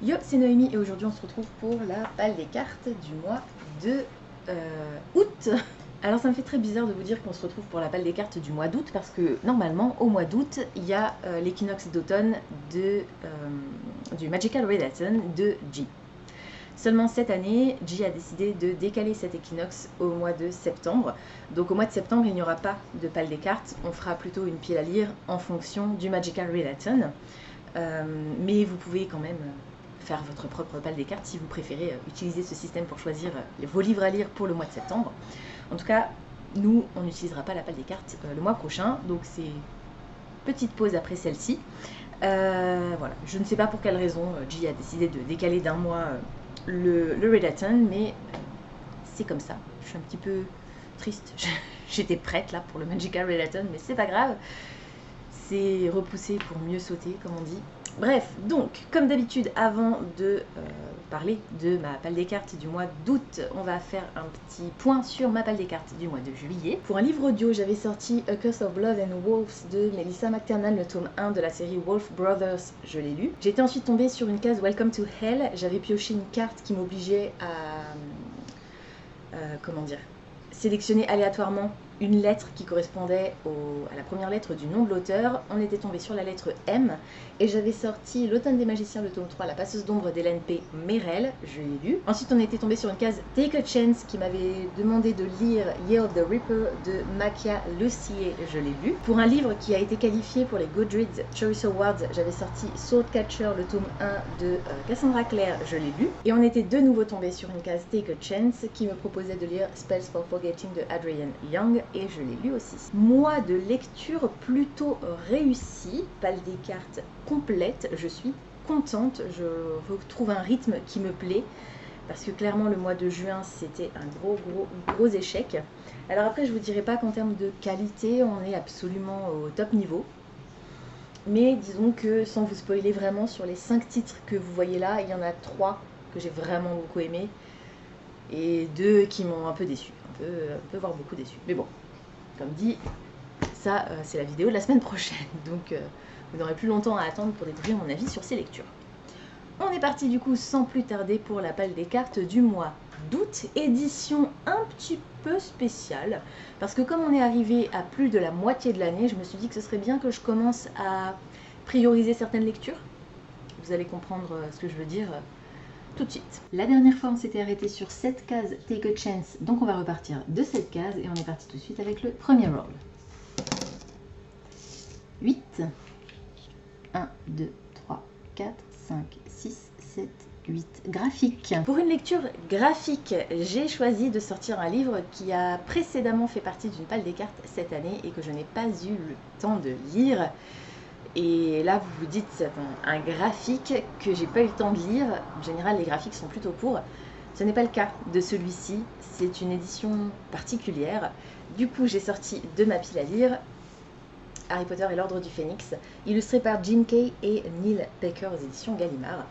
Yo, c'est Noémie et aujourd'hui on se retrouve pour la palle des cartes du mois de août. Alors ça me fait très bizarre de vous dire qu'on se retrouve pour la palle des cartes du mois d'août parce que normalement au mois d'août il y a l'équinoxe d'automne du Magical Redaton de G. Seulement cette année, G a décidé de décaler cet équinoxe au mois de septembre. Donc au mois de septembre il n'y aura pas de palle des cartes, on fera plutôt une pile à lire en fonction du Magical Redaton. Mais vous pouvez quand même faire votre propre palle des cartes si vous préférez utiliser ce système pour choisir vos livres à lire pour le mois de septembre. En tout cas, nous, on n'utilisera pas la palle des cartes le mois prochain, donc c'est petite pause après celle-ci. Voilà, je ne sais pas pour quelle raison G a décidé de décaler d'un mois le Redaton, mais c'est comme ça. Je suis un petit peu triste. J'étais prête là pour le Magical Redaton, mais c'est pas grave. C'est repoussé pour mieux sauter, comme on dit. Bref, donc, comme d'habitude, avant de parler de ma palle des cartes du mois d'août, on va faire un petit point sur ma palle des cartes du mois de juillet. Pour un livre audio, j'avais sorti A Curse of Blood and Wolves de Melissa McTernan, le tome 1 de la série Wolf Brothers, je l'ai lu. J'étais ensuite tombée sur une case Welcome to Hell, j'avais pioché une carte qui m'obligeait à... sélectionner aléatoirement une lettre qui correspondait à la première lettre du nom de l'auteur. On était tombé sur la lettre M et j'avais sorti L'Automne des Magiciens, le tome 3, La Passeuse d'Ombre d'Hélène P. Merel, je l'ai lu. Ensuite on était tombé sur une case Take a Chance qui m'avait demandé de lire Year of the Reaper de Makia Lucier, je l'ai lu. Pour un livre qui a été qualifié pour les Goodreads Choice Awards, j'avais sorti Swordcatcher, le tome 1 de Cassandra Clare, je l'ai lu. Et on était de nouveau tombé sur une case Take a Chance qui me proposait de lire Spells for Forgetting de Adrienne Young et je l'ai lu aussi. Mois de lecture plutôt réussi, palle des cartes complète, je suis contente, je retrouve un rythme qui me plaît parce que clairement le mois de juin c'était un gros échec. Alors après je vous dirai pas qu'en termes de qualité on est absolument au top niveau, mais disons que sans vous spoiler vraiment, sur les 5 titres que vous voyez là, il y en a 3 que j'ai vraiment beaucoup aimé et 2 qui m'ont un peu déçu, un peu voire beaucoup déçu, mais bon. Comme dit, ça c'est la vidéo de la semaine prochaine, donc vous n'aurez plus longtemps à attendre pour découvrir mon avis sur ces lectures. On est parti du coup sans plus tarder pour la palle des cartes du mois d'août, édition un petit peu spéciale, parce que comme on est arrivé à plus de la moitié de l'année, je me suis dit que ce serait bien que je commence à prioriser certaines lectures. Vous allez comprendre ce que je veux dire tout de suite. La dernière fois on s'était arrêté sur cette case Take a Chance, donc on va repartir de cette case et on est parti tout de suite avec le premier roll. 8, 1, 2, 3, 4, 5, 6, 7, 8. Graphique. Pour une lecture graphique, j'ai choisi de sortir un livre qui a précédemment fait partie d'une palle des cartes cette année et que je n'ai pas eu le temps de lire. Et là, vous vous dites, c'est un graphique que j'ai pas eu le temps de lire. En général, les graphiques sont plutôt courts. Ce n'est pas le cas de celui-ci. C'est une édition particulière. Du coup, j'ai sorti de ma pile à lire Harry Potter et l'Ordre du Phénix, illustré par Gene Kay et Neil Packer aux éditions Gallimard.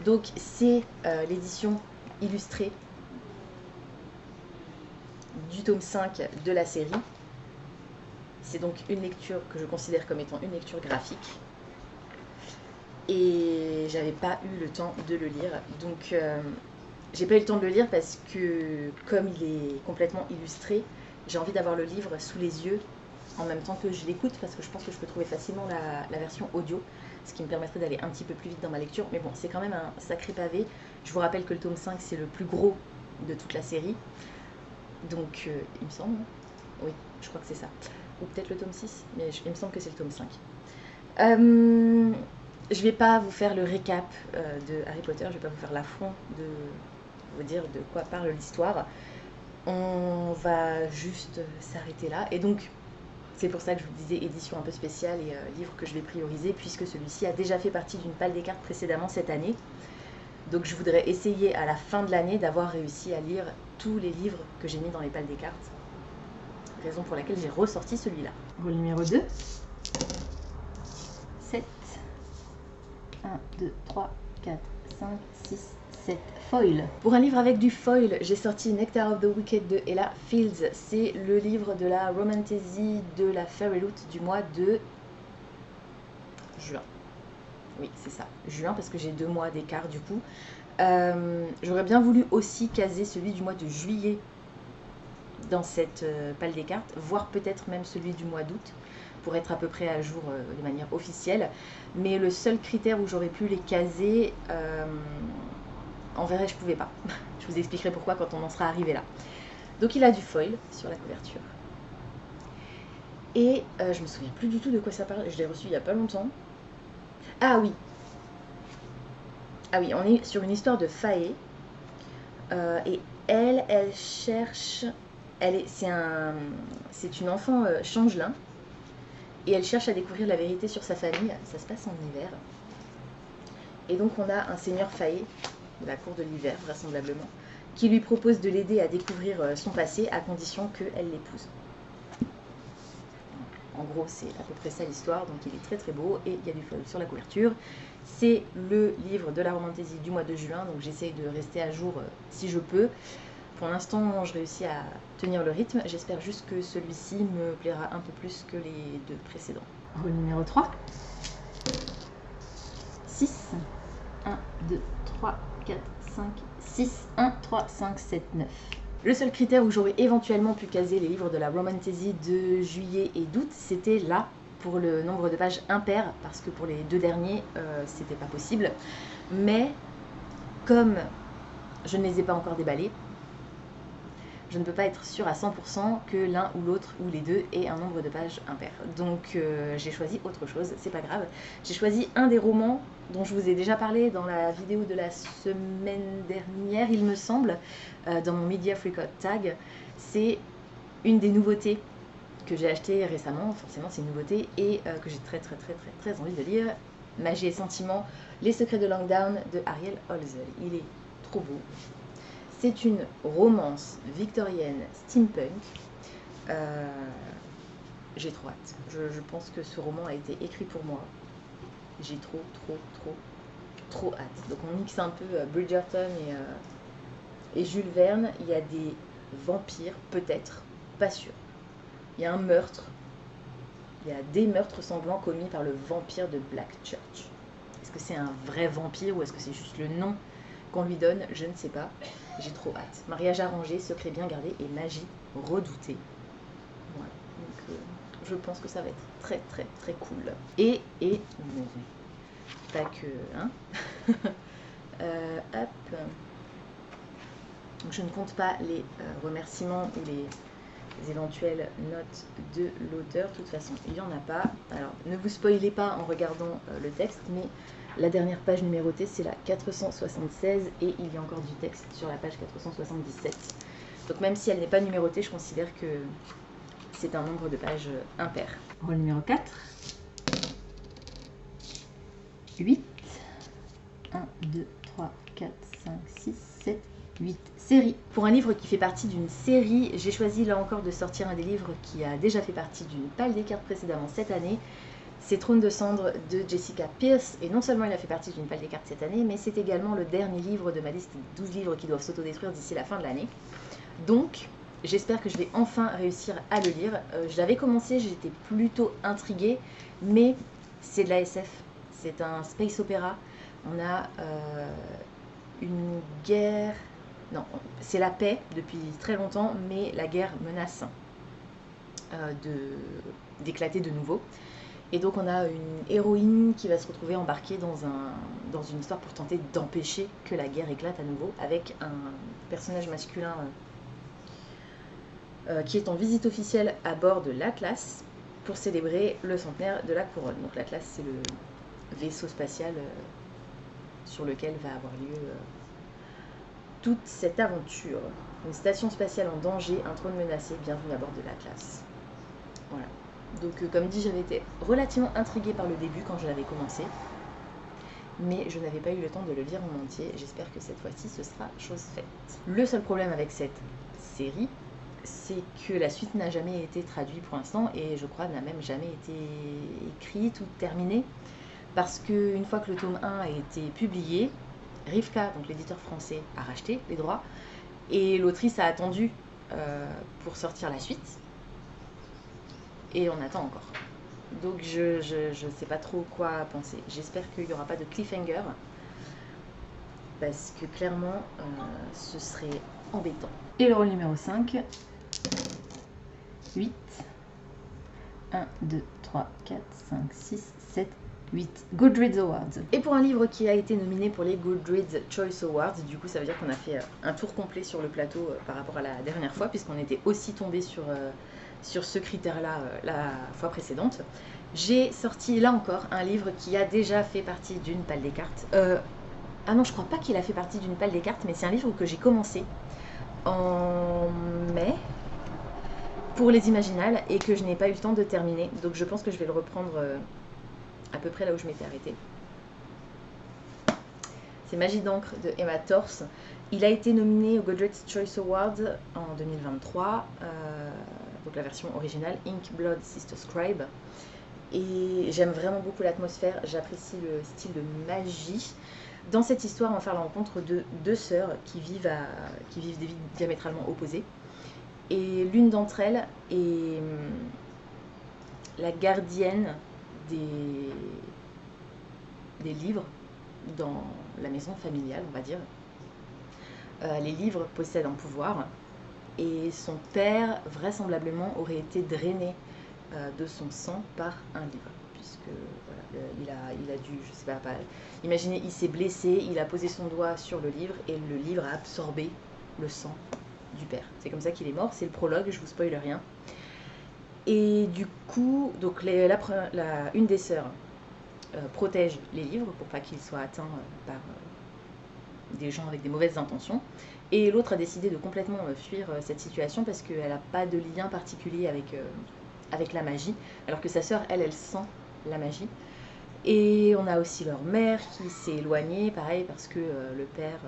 Donc, c'est l'édition illustrée du tome 5 de la série. C'est donc une lecture que je considère comme étant une lecture graphique. Et j'avais pas eu le temps de le lire. Donc j'ai pas eu le temps de le lire parce que comme il est complètement illustré, j'ai envie d'avoir le livre sous les yeux en même temps que je l'écoute, parce que je pense que je peux trouver facilement la version audio, ce qui me permettrait d'aller un petit peu plus vite dans ma lecture. Mais bon, c'est quand même un sacré pavé. Je vous rappelle que le tome 5 c'est le plus gros de toute la série. Donc il me semble, oui, je crois que c'est ça. Ou peut-être le tome 6, mais il me semble que c'est le tome 5. Je vais pas vous faire le récap de Harry Potter, je vais pas vous faire l'affront de vous dire de quoi parle l'histoire. On va juste s'arrêter là. Et donc, c'est pour ça que je vous disais édition un peu spéciale et livre que je vais prioriser, puisque celui-ci a déjà fait partie d'une palle des cartes précédemment cette année. Donc je voudrais essayer à la fin de l'année d'avoir réussi à lire tous les livres que j'ai mis dans les palles des cartes. Raison pour laquelle j'ai ressorti celui-là. Rôle numéro 2. 7. 1, 2, 3, 4, 5, 6, 7. Foil. Pour un livre avec du foil, j'ai sorti Nectar of the Wicked de Ella Fields. C'est le livre de la Romantasy de la Fairy Loot du mois de juin. Oui, c'est ça, juin, parce que j'ai 2 mois d'écart du coup. J'aurais bien voulu aussi caser celui du mois de juillet dans cette palle des cartes, voire peut-être même celui du mois d'août, pour être à peu près à jour de manière officielle. Mais le seul critère où j'aurais pu les caser, en vrai, je pouvais pas. Je vous expliquerai pourquoi quand on en sera arrivé là. Donc il a du foil sur la couverture. Et je me souviens plus du tout de quoi ça parle. Je l'ai reçu il y a pas longtemps. Ah oui. Ah oui, on est sur une histoire de Fae. Et elle cherche. C'est une enfant changelin. Et elle cherche à découvrir la vérité sur sa famille. Ça se passe en hiver. Et donc on a un seigneur Fae, de la cour de l'hiver vraisemblablement, qui lui propose de l'aider à découvrir son passé à condition qu'elle l'épouse. En gros, c'est à peu près ça l'histoire, donc il est très très beau et il y a du foil sur la couverture. C'est le livre de la romantaisie du mois de juin, donc j'essaye de rester à jour si je peux. Pour l'instant, je réussis à tenir le rythme. J'espère juste que celui-ci me plaira un peu plus que les 2 précédents. Rôle numéro 3. 6. 1, 2, 3, 4, 5, 6. 1, 3, 5, 7, 9. Le seul critère où j'aurais éventuellement pu caser les livres de la romantaisie de juillet et d'août, c'était là, pour le nombre de pages impair, parce que pour les 2 derniers, c'était pas possible. Mais comme je ne les ai pas encore déballés, je ne peux pas être sûre à 100% que l'un ou l'autre ou les deux aient un nombre de pages impair. Donc j'ai choisi autre chose, c'est pas grave. J'ai choisi un des romans dont je vous ai déjà parlé dans la vidéo de la semaine dernière, il me semble, dans mon Media Freakout tag. C'est une des nouveautés que j'ai acheté récemment, forcément c'est une nouveauté, et que j'ai très envie de lire. Magie et Sentiments, Les Secrets de Langdown de Ariel Holzer. Il est trop beau. C'est une romance victorienne steampunk. J'ai trop hâte. Je pense que ce roman a été écrit pour moi. J'ai trop hâte. Donc on mixe un peu Bridgerton et Jules Verne. Il y a des vampires, peut-être, pas sûr. Il y a un meurtre. Il y a des meurtres sanglants commis par le vampire de Blackchurch. Est-ce que c'est un vrai vampire ou est-ce que c'est juste le nom qu'on lui donne? Je ne sais pas. J'ai trop hâte. Mariage arrangé, secret bien gardé et magie redoutée. Voilà. Donc je pense que ça va être très cool. Et pas que... Hein hop. Donc je ne compte pas les remerciements ou les éventuelles notes de l'auteur. De toute façon, il n'y en a pas. Alors, ne vous spoilez pas en regardant le texte, mais la dernière page numérotée, c'est la 476 et il y a encore du texte sur la page 477. Donc même si elle n'est pas numérotée, je considère que c'est un nombre de pages impair. Rôle numéro 4. 8. 1, 2, 3, 4, 5, 6, 7, 8. Série. Pour un livre qui fait partie d'une série, j'ai choisi là encore de sortir un des livres qui a déjà fait partie d'une palle des cartes précédemment cette année. C'est Trône de cendre de Jessica Pierce, et non seulement il a fait partie d'une palle des cartes cette année, mais c'est également le dernier livre de ma liste des 12 livres qui doivent s'autodétruire d'ici la fin de l'année. Donc, j'espère que je vais enfin réussir à le lire. Je l'avais commencé, j'étais plutôt intriguée, mais c'est de la SF, c'est un space opéra. On a une guerre... Non, c'est la paix depuis très longtemps, mais la guerre menace d'éclater de nouveau. Et donc on a une héroïne qui va se retrouver embarquée dans une histoire pour tenter d'empêcher que la guerre éclate à nouveau, avec un personnage masculin qui est en visite officielle à bord de l'Atlas pour célébrer le centenaire de la couronne. Donc l'Atlas, c'est le vaisseau spatial sur lequel va avoir lieu toute cette aventure. Une station spatiale en danger, un trône menacé, bienvenue à bord de l'Atlas. Voilà. Donc comme dit, j'avais été relativement intriguée par le début quand je l'avais commencé, mais je n'avais pas eu le temps de le lire en entier. J'espère que cette fois-ci ce sera chose faite. Le seul problème avec cette série, c'est que la suite n'a jamais été traduite pour l'instant, et je crois n'a même jamais été écrite ou terminée, parce qu'une fois que le tome 1 a été publié, Rivka, donc l'éditeur français, a racheté les droits, et l'autrice a attendu pour sortir la suite, et on attend encore. Donc je sais pas trop quoi penser. J'espère qu'il n'y aura pas de cliffhanger. Parce que clairement, ce serait embêtant. Et le rôle numéro 5. 8. 1, 2, 3, 4, 5, 6, 7, 8. Goodreads Awards. Et pour un livre qui a été nominé pour les Goodreads Choice Awards, du coup ça veut dire qu'on a fait un tour complet sur le plateau par rapport à la dernière fois, puisqu'on était aussi tombé sur ce critère-là la fois précédente. J'ai sorti là encore un livre qui a déjà fait partie d'une palle des cartes. Ah non, je crois pas qu'il a fait partie d'une palle des cartes, mais c'est un livre que j'ai commencé en mai pour les Imaginales et que je n'ai pas eu le temps de terminer. Donc je pense que je vais le reprendre à peu près là où je m'étais arrêtée. C'est Magie d'encre de Emma Torse. Il a été nominé au Goodreads Choice Awards en 2023, donc la version originale, Ink Blood Sister Scribe. Et j'aime vraiment beaucoup l'atmosphère, j'apprécie le style de magie. Dans cette histoire, on va faire la rencontre de deux sœurs qui vivent des vies diamétralement opposées. Et l'une d'entre elles est la gardienne des livres dans la maison familiale, on va dire. Les livres possèdent un pouvoir et son père, vraisemblablement, aurait été drainé de son sang par un livre. Puisque voilà, il a dû, je sais pas, imaginez, il s'est blessé, il a posé son doigt sur le livre et le livre a absorbé le sang du père. C'est comme ça qu'il est mort, c'est le prologue, je vous spoile rien. Et du coup, donc une des sœurs protège les livres pour pas qu'ils soient atteints par des gens avec des mauvaises intentions. Et l'autre a décidé de complètement fuir cette situation parce qu'elle n'a pas de lien particulier avec la magie, alors que sa sœur, elle sent la magie. Et on a aussi leur mère qui s'est éloignée, pareil, parce que le père,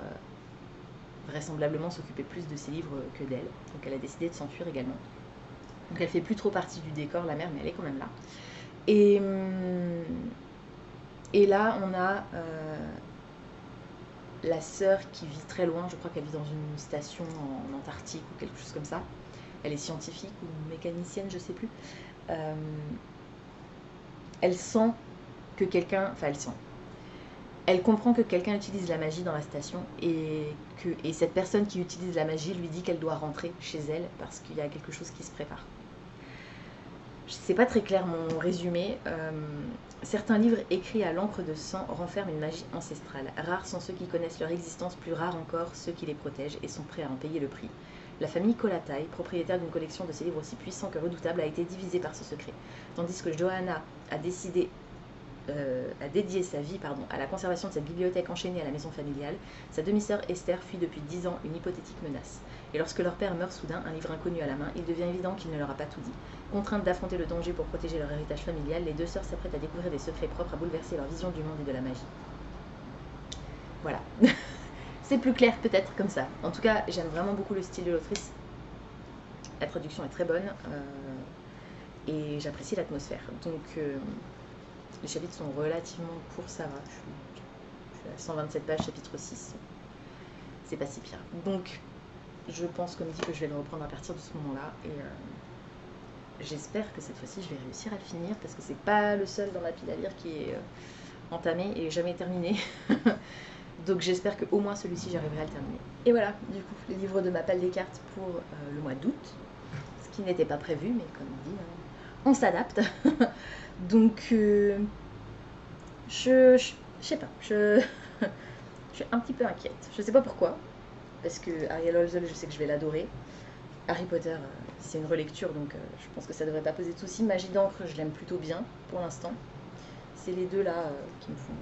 vraisemblablement, s'occupait plus de ses livres que d'elle. Donc elle a décidé de s'enfuir également. Donc elle fait plus trop partie du décor, la mère, mais elle est quand même là. Et là, on a la sœur qui vit très loin, je crois qu'elle vit dans une station en Antarctique ou quelque chose comme ça. Elle est scientifique ou mécanicienne, je sais plus. Elle sent que quelqu'un... Enfin, elle comprend que quelqu'un utilise la magie dans la station et cette personne qui utilise la magie lui dit qu'elle doit rentrer chez elle parce qu'il y a quelque chose qui se prépare. C'est pas très clair mon résumé. Certains livres écrits à l'encre de sang renferment une magie ancestrale. Rares sont ceux qui connaissent leur existence, plus rares encore ceux qui les protègent et sont prêts à en payer le prix. La famille Colatay, propriétaire d'une collection de ces livres aussi puissants que redoutables, a été divisée par ce secret. Tandis que Johanna a dédié sa vie à la conservation de cette bibliothèque enchaînée à la maison familiale, sa demi-sœur Esther fuit depuis 10 ans une hypothétique menace. Et lorsque leur père meurt soudain, un livre inconnu à la main, il devient évident qu'il ne leur a pas tout dit. Contraintes d'affronter le danger pour protéger leur héritage familial, les deux sœurs s'apprêtent à découvrir des secrets propres à bouleverser leur vision du monde et de la magie. Voilà. C'est plus clair peut-être comme ça. En tout cas, j'aime vraiment beaucoup le style de l'autrice. La traduction est très bonne et j'apprécie l'atmosphère. Donc les chapitres sont relativement courts, ça va. Je suis à 127 pages, chapitre 6. C'est pas si pire. Donc je pense, comme dit, que je vais le reprendre à partir de ce moment-là. Et j'espère que cette fois-ci, je vais réussir à le finir parce que c'est pas le seul dans la pile à lire qui est entamé et jamais terminé. Donc j'espère qu'au moins celui-ci, j'arriverai à le terminer. Et voilà, du coup, les livres de ma palle des cartes pour le mois d'août. Ce qui n'était pas prévu, mais comme on dit, on s'adapte. Donc, je sais pas, je suis un petit peu inquiète. Je sais pas pourquoi, parce que Ariel Holzel, je sais que je vais l'adorer. Harry Potter, c'est une relecture, donc je pense que ça devrait pas poser de soucis. Magie d'encre, je l'aime plutôt bien, pour l'instant. C'est les deux là qui me font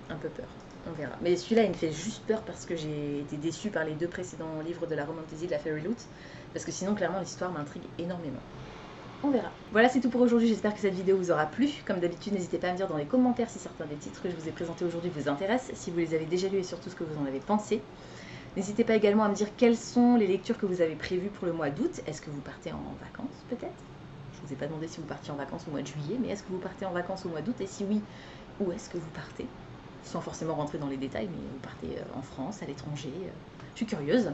un peu peur. On verra. Mais celui-là, il me fait juste peur parce que j'ai été déçue par les deux précédents livres de la Romantasy de la Fairy Loot. Parce que sinon, clairement, l'histoire m'intrigue énormément. On verra. Voilà, c'est tout pour aujourd'hui. J'espère que cette vidéo vous aura plu. Comme d'habitude, n'hésitez pas à me dire dans les commentaires si certains des titres que je vous ai présentés aujourd'hui vous intéressent, si vous les avez déjà lus et surtout ce que vous en avez pensé. N'hésitez pas également à me dire quelles sont les lectures que vous avez prévues pour le mois d'août. Est-ce que vous partez en vacances peut-être? Je ne vous ai pas demandé si vous partiez en vacances au mois de juillet, mais est-ce que vous partez en vacances au mois d'août? Et si oui, où est-ce que vous partez? sans forcément rentrer dans les détails, mais vous partez en France, à l'étranger. Je suis curieuse.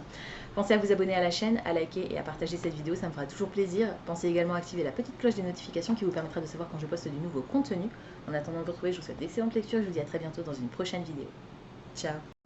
Pensez à vous abonner à la chaîne, à liker et à partager cette vidéo, ça me fera toujours plaisir. Pensez également à activer la petite cloche des notifications qui vous permettra de savoir quand je poste du nouveau contenu. En attendant de vous retrouver, je vous souhaite d'excellentes lectures et je vous dis à très bientôt dans une prochaine vidéo. Ciao!